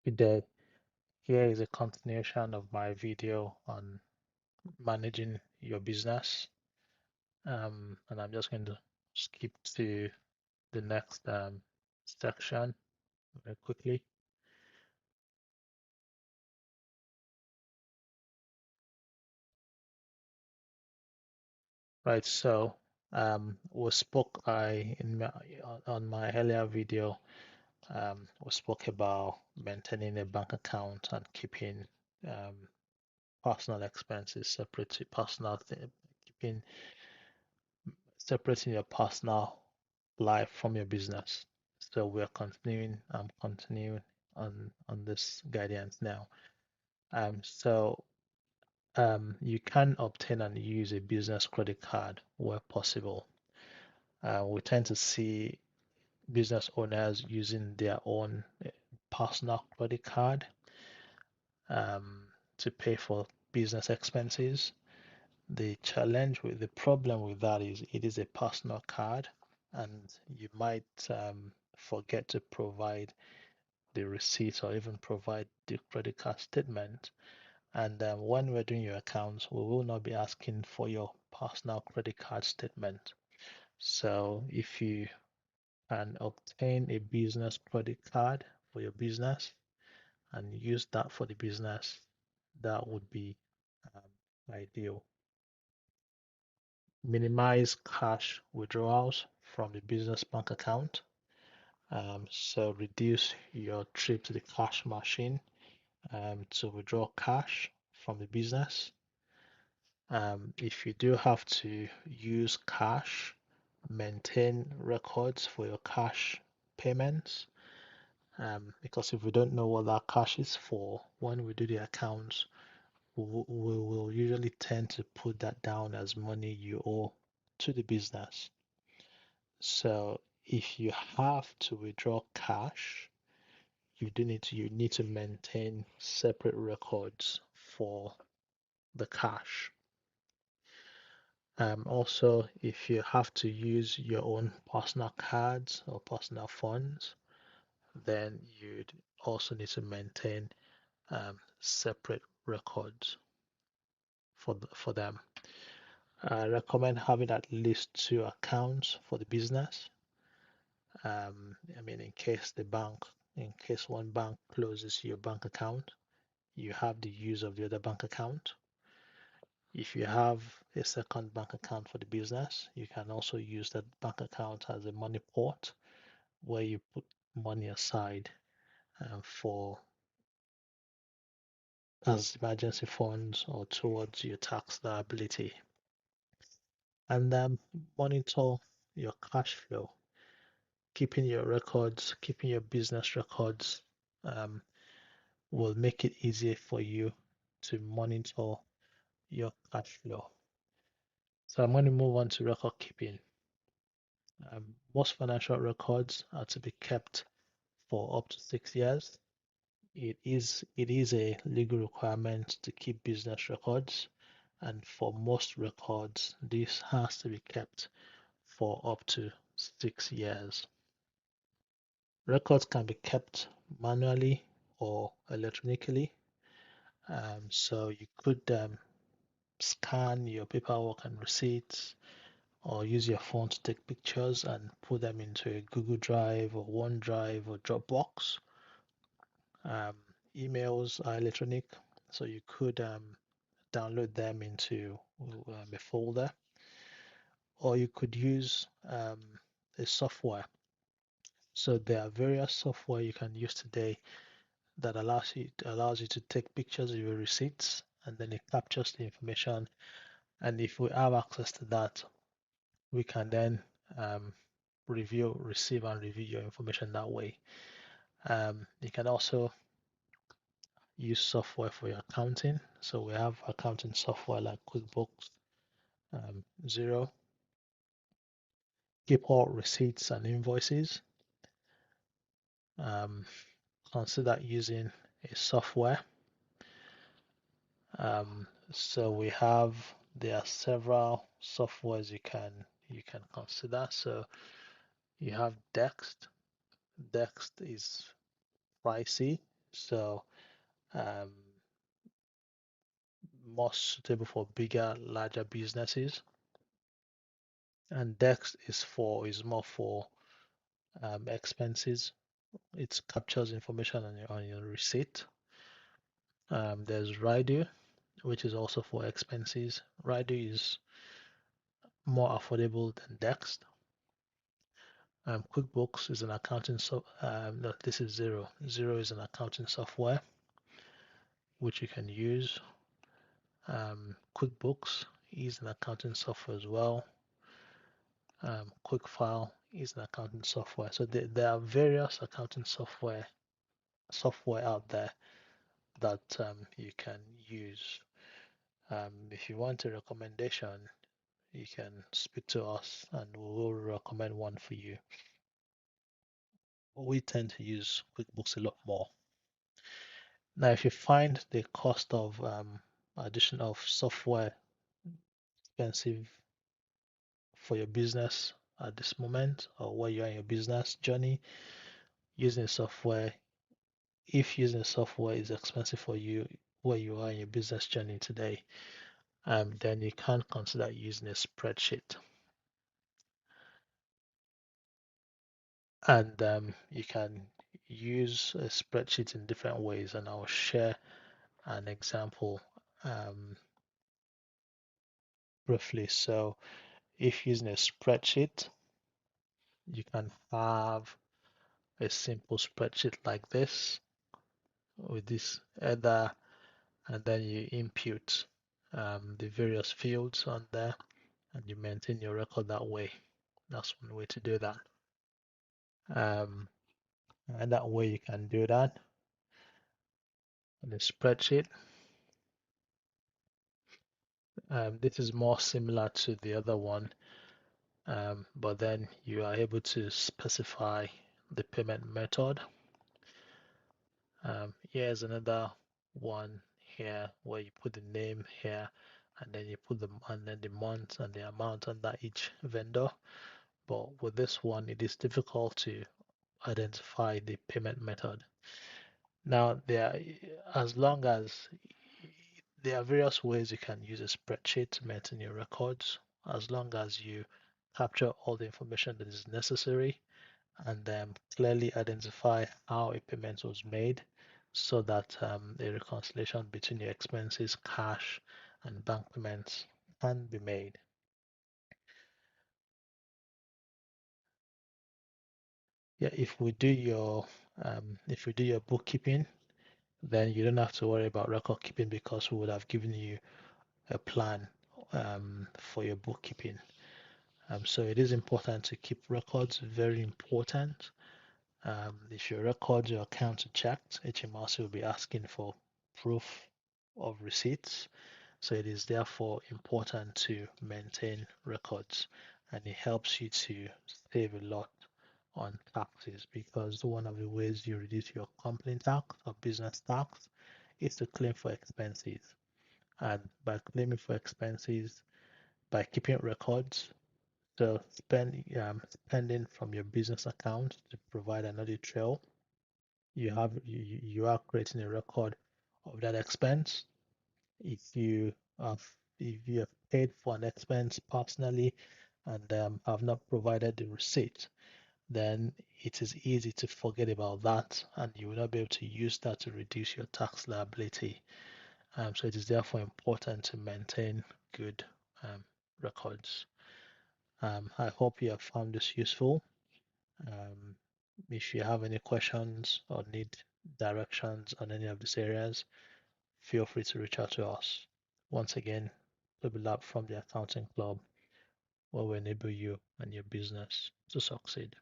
Good day. Here is a continuation of my video on managing your business. And I'm just going to skip to the next section very quickly. Right, so we spoke on my earlier video, we spoke about maintaining a bank account and keeping um, personal expenses separate to keeping separating your personal life from your business. So we're continuing, I'm continuing on this guidance now. You can obtain and use a business credit card where possible. We tend to see business owners using their own personal credit card um, to pay for business expenses. The problem with that is it is a personal card, and you might forget to provide the receipt or even provide the credit card statement. And when we're doing your accounts, we will not be asking for your personal credit card statement. So if you can obtain a business credit card for your business and use that for the business, that would be ideal. Minimize cash withdrawals from the business bank account. So reduce your trip to the cash machine to withdraw cash from the business. If you do have to use cash, maintain records for your cash payments. Because if we don't know what that cash is for, when we do the accounts, we will usually tend to put that down as money you owe to the business. So if you have to withdraw cash, you need to maintain separate records for the cash. Also, if you have to use your own personal cards or personal funds, then you'd also need to maintain separate records for them. I recommend having at least two accounts for the business. I mean, in case one bank closes your bank account, you have the use of the other bank account. If you have a second bank account for the business, you can also use that bank account as a money port where you put money aside for as emergency funds or towards your tax liability. And then monitor your cash flow, keeping your business records um, will make it easier for you to monitor your cash flow. So I'm going to move on to record keeping. Most financial records are to be kept for up to 6 years. It is a legal requirement to keep business records, and for most records, this has to be kept for up to 6 years. Records can be kept manually or electronically. So you could scan your paperwork and receipts or use your phone to take pictures and put them into a Google Drive or OneDrive or Dropbox. Um, Emails are electronic, so you could download them into a folder, or you could use a software. So there are various software you can use today that allows you to take pictures of your receipts, and then it captures the information. And if we have access to that, we can then um, receive and review your information that way. You can also use software for your accounting. So we have accounting software like QuickBooks, Zero. Keep all receipts and invoices. Um, Consider using a software. So there are several softwares you can consider. So you have Dext. Dext is pricey, So um, more suitable for bigger, larger businesses. And Dex is more for expenses. It captures information on your receipt. There's Rido, which is also for expenses. Rido is more affordable than Dex. QuickBooks is an accounting no, this is Zero. Zero is an accounting software which you can use. QuickBooks is an accounting software as well. QuickFile is an accounting software. So there are various accounting software out there that you can use. If you want a recommendation, you can speak to us and we will recommend one for you. We tend to use QuickBooks a lot more. Now, if you find the cost of addition of software expensive for your business at this moment or where you're in your business journey, using software, if using software is expensive for you where you are in your business journey today, then you can consider using a spreadsheet. And you can use a spreadsheet in different ways, and I'll share an example briefly. So if using a spreadsheet, you can have a simple spreadsheet like this with this header, and then you input the various fields on there and you maintain your record that way. That's one way to do that. And that way you can do that on a spreadsheet. This is more similar to the other one, but then you are able to specify the payment method. Here's another one here where you put the name here and then you put the month and the amount under each vendor. But with this one, it is difficult to identify the payment method. Now, as long as there are various ways you can use a spreadsheet to maintain your records, as long as you capture all the information that is necessary and clearly identify how a payment was made so that a reconciliation between your expenses, cash, and bank payments can be made. Yeah, if we do your bookkeeping, then you don't have to worry about record keeping because we would have given you a plan for your bookkeeping. So it is important to keep records, very important. If your records, your accounts are checked, HMRC will be asking for proof of receipts. So it is therefore important to maintain records, and it helps you to save a lot on taxes because one of the ways you reduce your company tax or business tax is to claim for expenses. And by claiming for expenses, by keeping records, so spending from your business account to provide an audit trail, you are creating a record of that expense. If you have if you have paid for an expense personally and have not provided the receipt, then it is easy to forget about that and you will not be able to use that to reduce your tax liability. So it is therefore important to maintain good records. I hope you have found this useful. Um, if you have any questions or need directions on any of these areas, feel free to reach out to us. Once again, Toby Lab from the Accounting Club, where we enable you and your business to succeed.